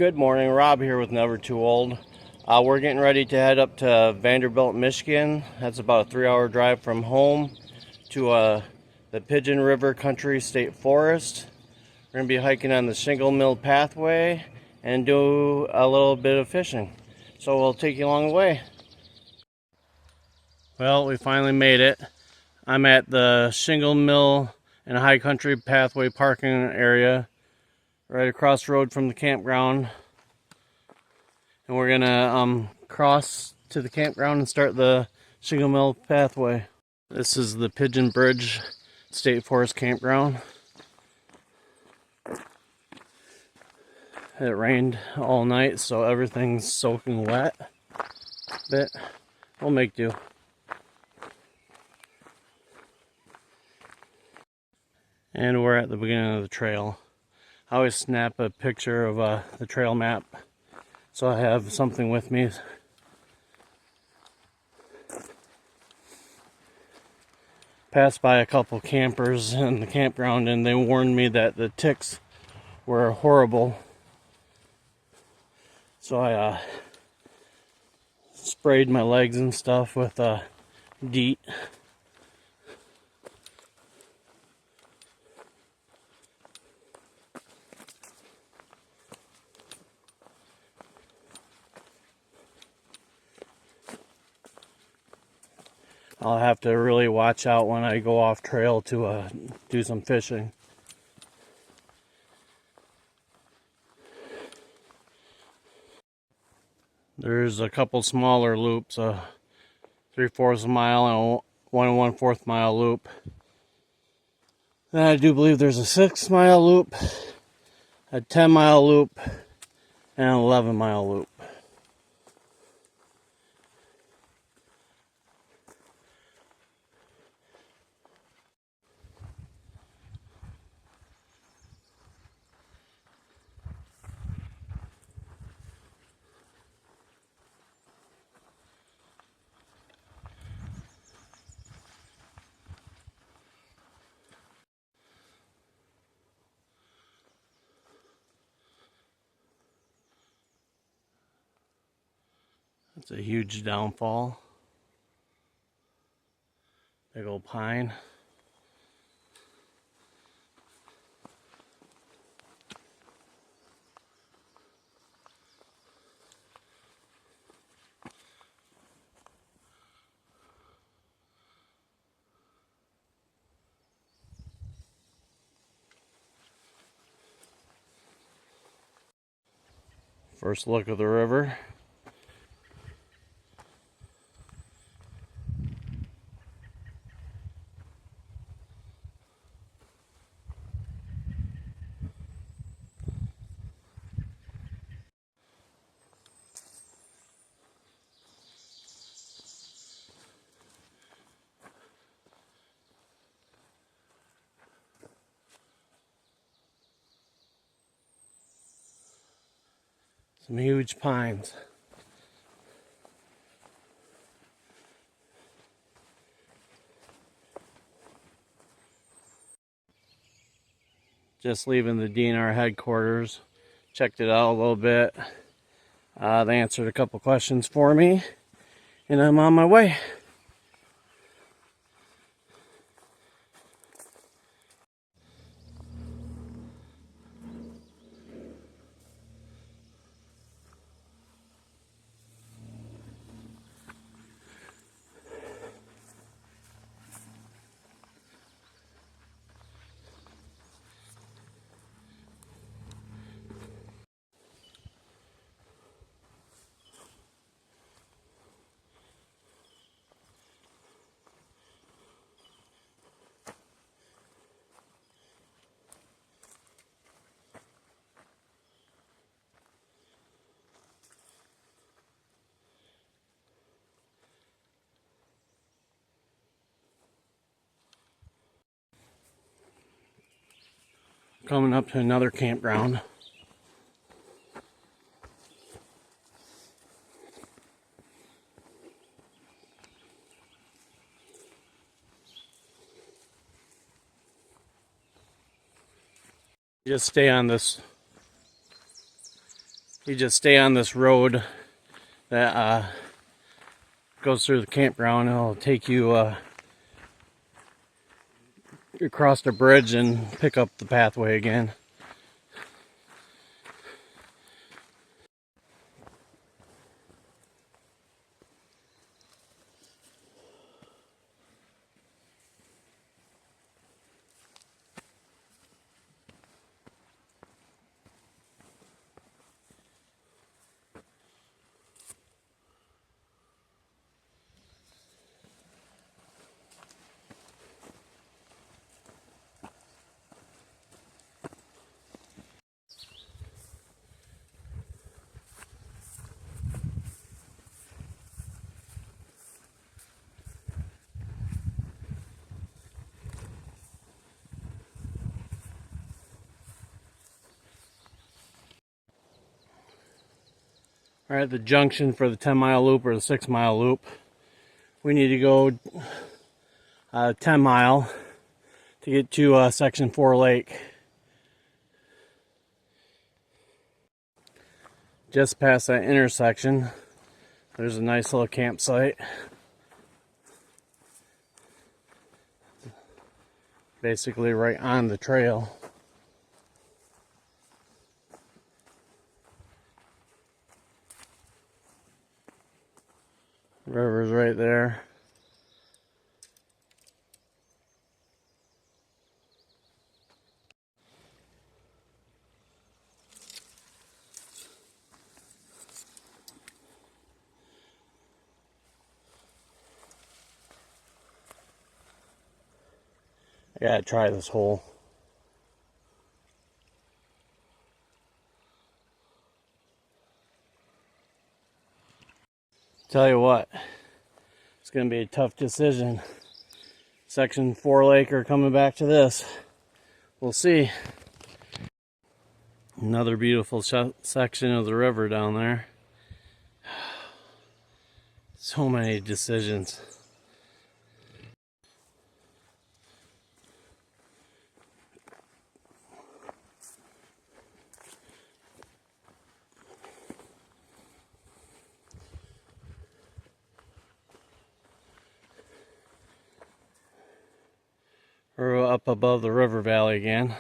Good morning, Rob here with Never Too Old. We're getting ready to head up to Vanderbilt, Michigan. That's about a 3-hour drive from home to the Pigeon River Country State Forest. We're going to be hiking on the Shingle Mill Pathway and do a little bit of fishing. So we'll take you along the way. Well, we finally made it. I'm at the Shingle Mill and High Country Pathway parking area right across the road from the campground. And we're gonna cross to the campground and start the Shingle Mill Pathway. This is the Pigeon Bridge State Forest Campground. It rained all night, so everything's soaking wet. But we'll make do. And we're at the beginning of the trail. I always snap a picture of the trail map, so I have something with me. Passed by a couple campers in the campground and they warned me that the ticks were horrible. So I sprayed my legs and stuff with DEET. I'll have to really watch out when I go off trail to do some fishing. There's a couple smaller loops, a 3/4 mile and a 1 1/4 mile loop. Then I do believe there's a 6-mile loop, a 10-mile loop, and an 11-mile loop. That's a huge downfall. Big old pine. First look of the river. Some huge pines. Just leaving the DNR headquarters. Checked it out a little bit. They answered a couple questions for me, and I'm on my way. Coming up to another campground. Just stay on this You just stay on this road that goes through the campground. It'll take you across the bridge and pick up the pathway again. We're at the junction for the 10-mile loop or the 6-mile loop. We need to go 10 mile to get to Section 4 Lake. Just past that intersection, there's a nice little campsite. Basically right on the trail. River's right there. I gotta try this hole. Tell you what, it's gonna be a tough decision. Section 4 Lake or coming back to this. We'll see. Another beautiful section of the river down there. So many decisions. We're up above the river valley again.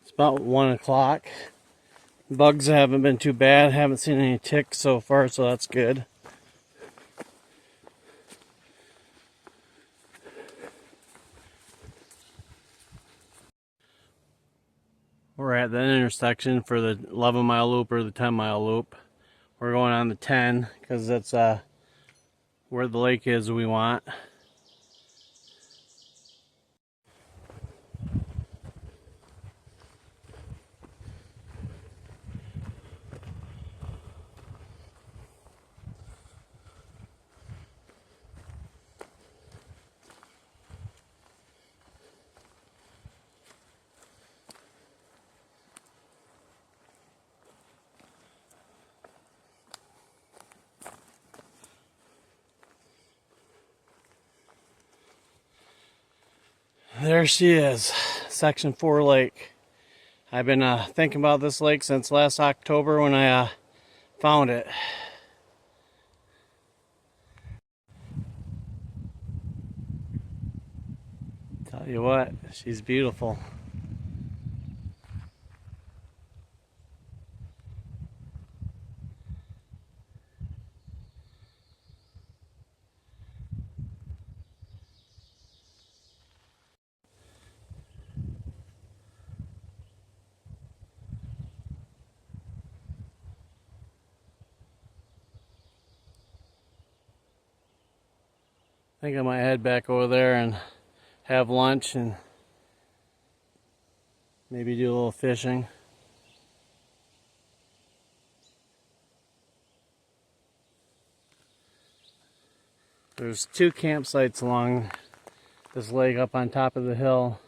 It's about 1 o'clock. Bugs haven't been too bad. Haven't seen any ticks so far, so that's good. We're at the intersection for the 11-mile loop or the 10-mile loop. We're going on the 10 because that's where the lake is we want. There she is, Section 4 Lake. I've been thinking about this lake since last October when I found it. Tell you what, she's beautiful. I think I might head back over there and have lunch and maybe do a little fishing. There's 2 campsites along this lake up on top of the hill.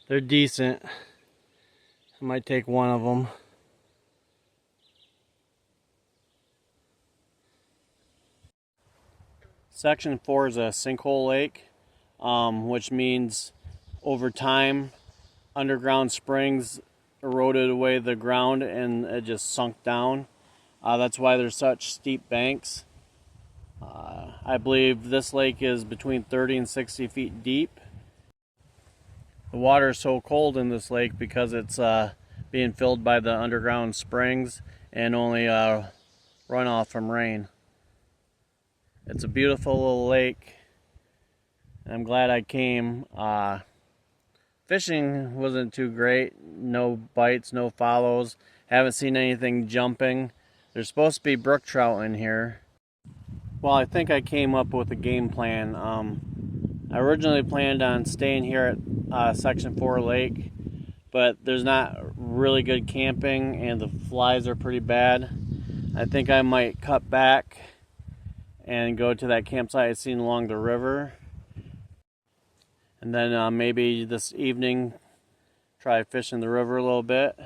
They're decent. I might take one of them. Section 4 is a sinkhole lake, which means over time underground springs eroded away the ground and it just sunk down. That's why there's such steep banks. I believe this lake is between 30 and 60 feet deep. The water is so cold in this lake because it's being filled by the underground springs and only runoff from rain. It's a beautiful little lake. I'm glad I came. Fishing wasn't too great. No bites, no follows. Haven't seen anything jumping. There's supposed to be brook trout in here. Well, I think I came up with a game plan. I originally planned on staying here at Section 4 Lake, but there's not really good camping and the flies are pretty bad. I think I might cut back and go to that campsite I seen along the river. And then maybe this evening try fishing the river a little bit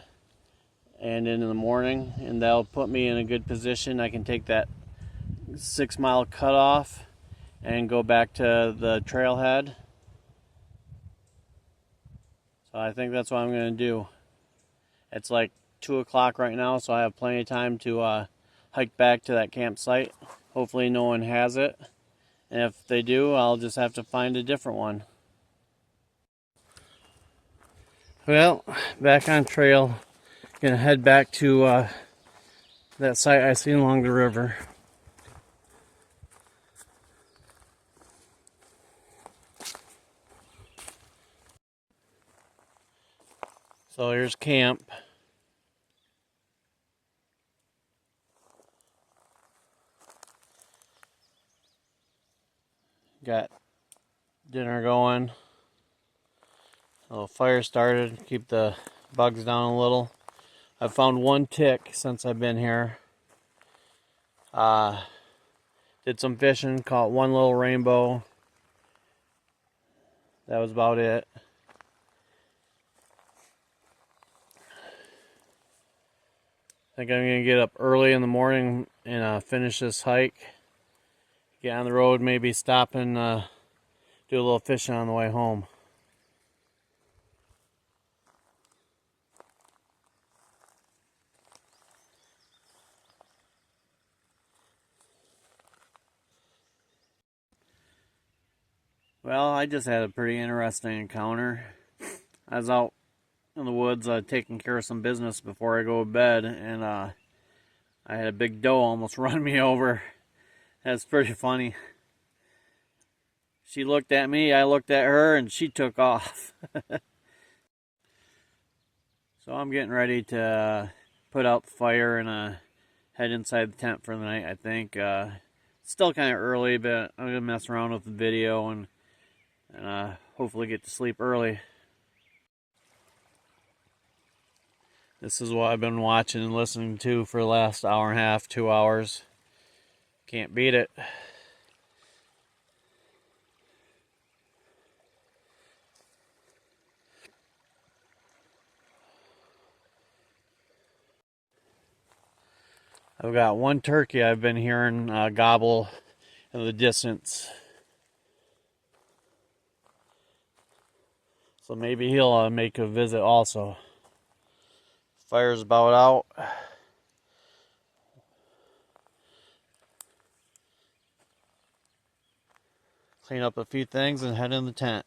and in the morning, and that'll put me in a good position. I can take that 6-mile cutoff and go back to the trailhead. So I think that's what I'm going to do. It's like 2 o'clock right now, so I have plenty of time to hike back to that campsite. Hopefully no one has it, and if they do, I'll just have to find a different one. Well, back on trail. Gonna head back to that site I seen along the river. So here's camp. Got dinner going. A little fire started, keep the bugs down a little. I've found one tick since I've been here. Did some fishing, caught one little rainbow. That was about it. I think I'm gonna get up early in the morning and finish this hike. Get on the road, maybe stop and do a little fishing on the way home. Well, I just had a pretty interesting encounter. I was out in the woods taking care of some business before I go to bed, and I had a big doe almost run me over. That's pretty funny. She looked at me, I looked at her, and she took off. So I'm getting ready to put out the fire and head inside the tent for the night, I think. It's still kind of early, but I'm going to mess around with the video and hopefully get to sleep early. This is what I've been watching and listening to for the last hour and a half, 2 hours. Can't beat it. I've got one turkey I've been hearing gobble in the distance. So maybe he'll make a visit also. Fire's about out. Clean up a few things and head in the tent.